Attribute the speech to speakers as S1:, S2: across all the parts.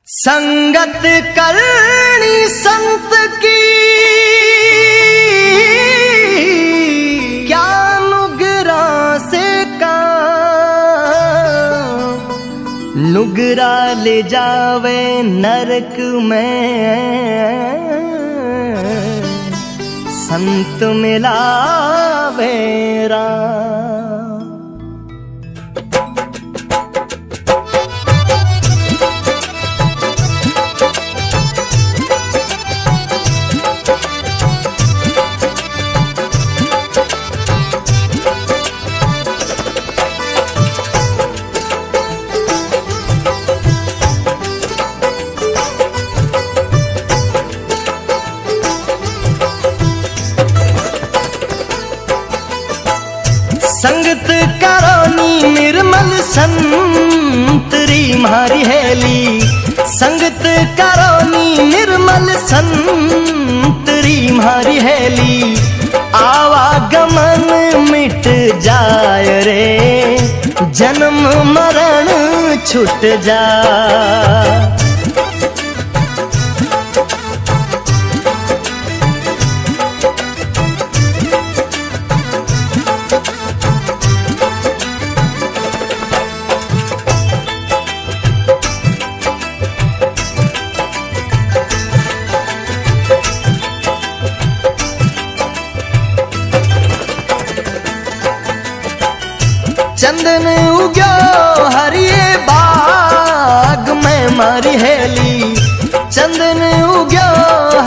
S1: संगत करनी संत की क्या नुगरा से का नुगरा ले जावे नरक में संत मिलावे राम। संगत करोनी निर्मल संतरी मारी हेली, संगत करोनी निर्मल संतरी मारी हेली। आवागमन मिट जाय रे जन्म मरण छूट जा। चंदन उग्यो हरिये बाग में मारी हेली, चंदन उग्यो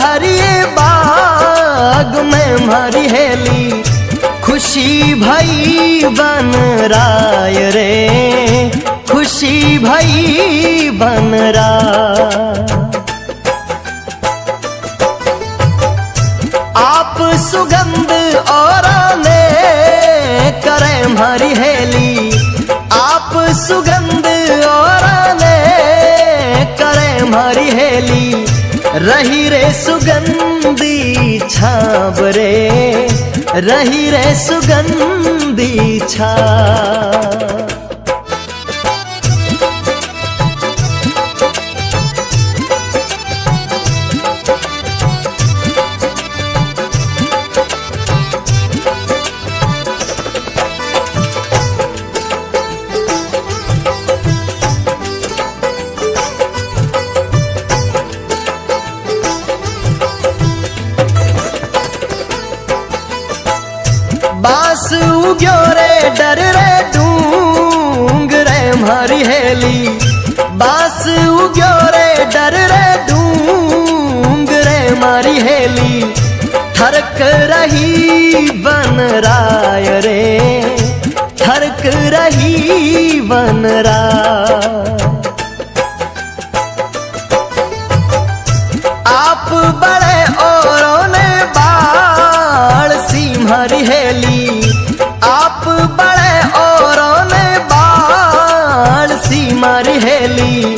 S1: हरिये बाग में मारी हेली। खुशी भई बन राय रे खुशी भई बन राय। आप सुगंध और ने करे मारी हेली, आप सुगंध और ने करे मारी हेली। रही रे सुगंधी छाब रे रही रे सुगंधी छाब। बास उग्यो रे डर रे डूंग रे मारी हेली, बास उग्यो रे डर रे डूंग रे मारी हेली। थरक रही बन राय रे थरक रही बन राय। आप बड़े औरों ने बाल सी मारी हेली, आप बड़े औरों ने बाल सी मारी हेली।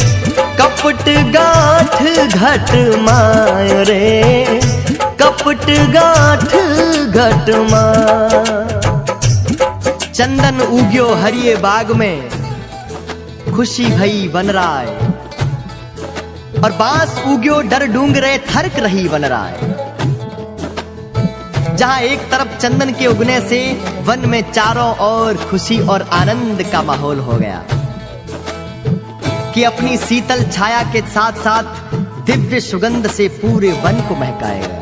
S1: कपट गांठ घट माय रे कपट गांठ घट माय। चंदन उग्यो हरिये बाग में खुशी भई बन राय, और बांस उग्यो डर डूंगरे थरक रही बन राय। जहां एक तरफ चंदन के उगने से वन में चारों ओर खुशी और आनंद का माहौल हो गया कि अपनी शीतल छाया के साथ साथ दिव्य सुगंध से पूरे वन को महकाएगा।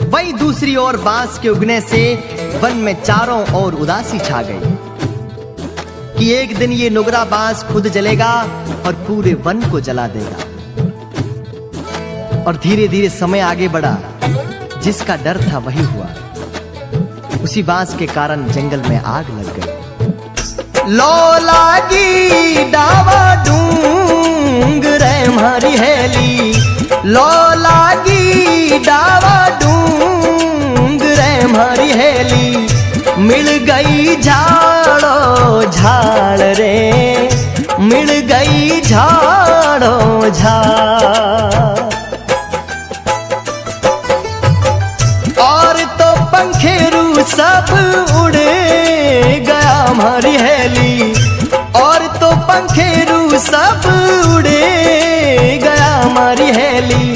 S1: वहीं दूसरी ओर बांस के उगने से वन में चारों ओर उदासी छा गई कि एक दिन ये नुगरा बांस खुद जलेगा और पूरे वन को जला देगा। और धीरे धीरे समय आगे बढ़ा, जिसका डर था वही हुआ। उसी बांस के कारण जंगल में आग लग गई। लो लागी डावा डूंग रे मारी हेली, लो लागी डावा डूंग रे मारी हेली। मिल गई झाड़ो झाड़ रे मिल गई झाड़ो झाड़। और तो पंखेरू सब उड़े गया हमारी हेली, और तो पंखेरू सब उड़े गया मारी हेली।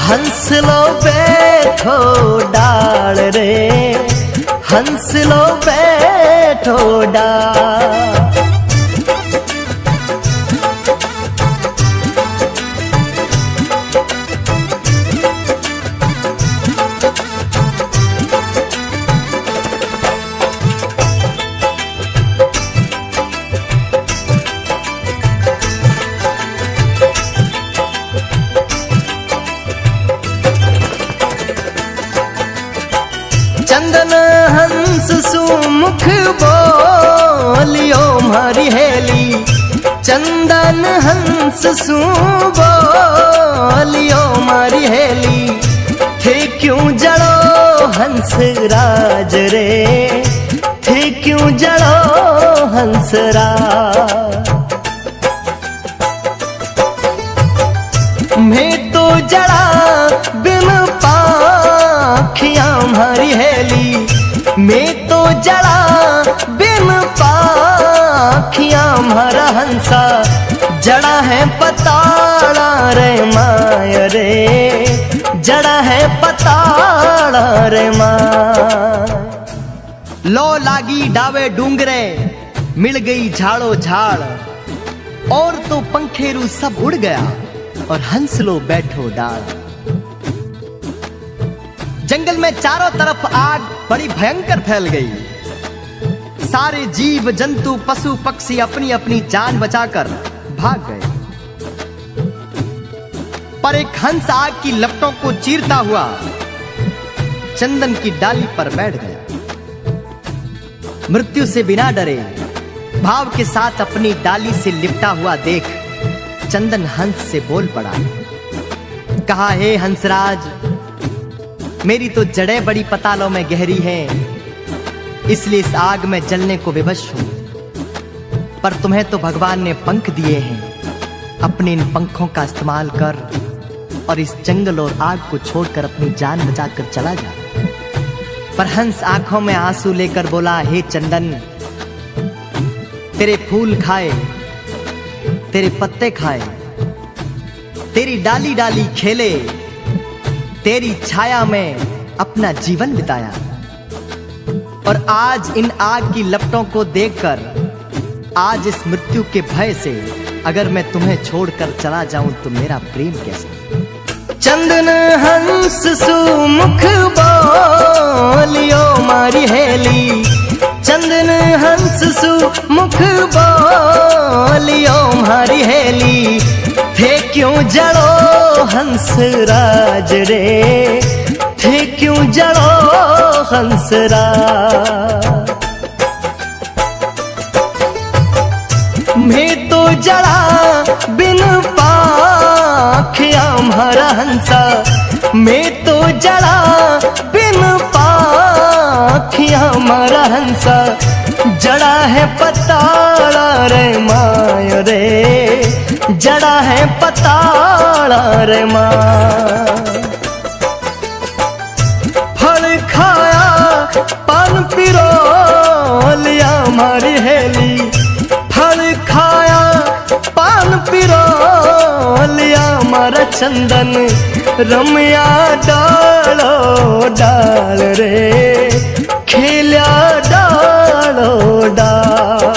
S1: हंस लो बैठो डाल रे, हंस लो बैठो डाल। चंदन हंस सुमुख बोलियो मारी हेली। चंदन हंस सु बोलियो मारी हेली। थे क्यों जड़ो हंस राज रे, थे क्यों जड़ो हंस राज। मैं तो जड़ा बिन पाखियां मारी हेली। मैं तो जड़ा बिन पाखियां मारा हंसा। जड़ा है पताड़ा रे माय रे, जड़ा है पताड़ा रे माय। लो लागी डावे डूंगरे, मिल गई झाड़ो झाड़। और तो पंखेरू सब उड़ गया और हंस लो बैठो डाल। जंगल में चारों तरफ आग बड़ी भयंकर फैल गई। सारे जीव जंतु पशु पक्षी अपनी अपनी जान बचाकर भाग गए, पर एक हंस आग की लपटों को चीरता हुआ चंदन की डाली पर बैठ गया। मृत्यु से बिना डरे भाव के साथ अपनी डाली से लिपटा हुआ देख चंदन हंस से बोल पड़ा। कहा, हे हंसराज, मेरी तो जड़ें बड़ी पतालों में गहरी हैं, इसलिए इस आग में जलने को विवश हूं। पर तुम्हें तो भगवान ने पंख दिए हैं, अपने इन पंखों का इस्तेमाल कर और इस जंगल और आग को छोड़कर अपनी जान बचाकर चला जा। पर हंस आंखों में आंसू लेकर बोला, हे चंदन, तेरे फूल खाए, तेरे पत्ते खाए, तेरी डाली डाली खेले, तेरी छाया में अपना जीवन बिताया। और आज इन आग की लपटों को देखकर, आज इस मृत्यु के भय से अगर मैं तुम्हें छोड़कर चला जाऊं तो मेरा प्रेम कैसा। चंदन हंस सुमुख बोलियो मारी हेली। चंदन हंस सुमुख बोलियो मारी हेली। थे क्यों जड़ो हंस राज रे, थे क्यों जड़ो हंस राज। मैं तो जड़ा बिन पाखिया मारा हंसा। मैं तो जड़ा बिन पाखिया मारा हंसा। जड़ा है पताड़ा रे माय रे, जड़ा है पताड़ा रे माय। फल खाया पान पिरो लिया मारी हेली। फल खाया पान पिरो लिया मारा चंदन। रमया डालो डाल रे, खेल्या डालो डाल।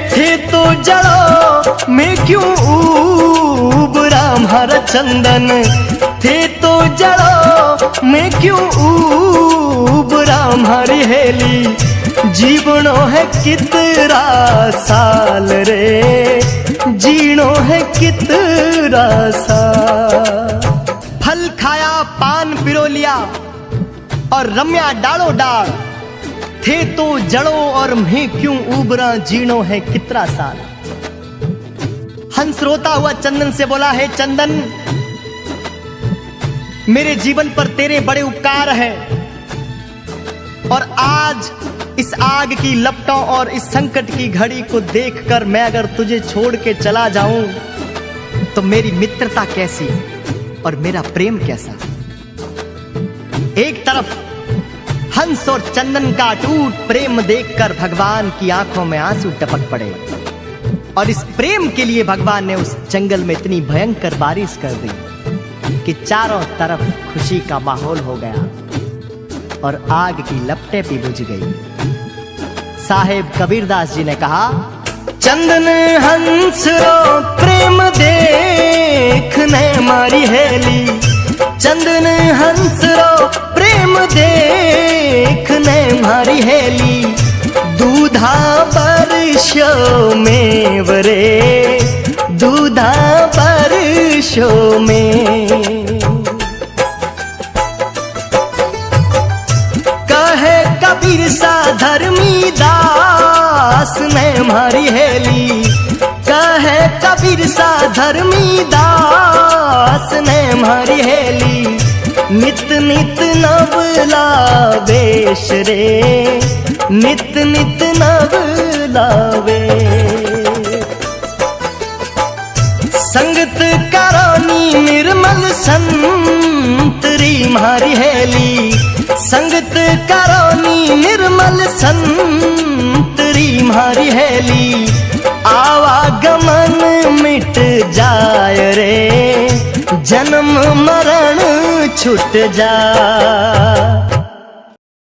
S1: थे तो जड़ो मैं क्यों उबरा मारा चंदन। थे तो जड़ो मैं क्यों उबरा मारी हेली। जीवनो है कितना साल रे, जीनो है कितना साल। फल खाया पान पिरो लिया और रम्या डालो डाल। थे तो जड़ो और मैं क्यों उबरा, जीनो है कितना साल। हंस रोता हुआ चंदन से बोला, है चंदन, मेरे जीवन पर तेरे बड़े उपकार हैं और आज इस आग की लपटों और इस संकट की घड़ी को देखकर मैं अगर तुझे छोड़ के चला जाऊं तो मेरी मित्रता कैसी और मेरा प्रेम कैसा। एक तरफ हंस और चंदन का अटूट प्रेम देखकर भगवान की आंखों में आंसू टपक पड़े और इस प्रेम के लिए भगवान ने उस जंगल में इतनी भयंकर बारिश कर दी कि चारों तरफ खुशी का माहौल हो गया और आग की लपटें भी बुझ गई। साहेब कबीरदास जी ने कहा, चंदन हंस रो प्रेम देखने मारी हेली, चंदन हंस रो प्रेम देखने मारी हेली, दूधा बरसो में वरे, दूधा बरसो में। कहे कबीर सा धर्मी दास ने मारी हेली, कहे कबीर सा धर्मी दास ने मारी हेली, नित नित नवला वेश रे, नित नित नवलावे। संगत करानी निर्मल संतरी मारी हेली, संगत करानी निर्मल संतरी मारी हेली, आवागमन मिट जाय रे, जन्म मरण छूट जा।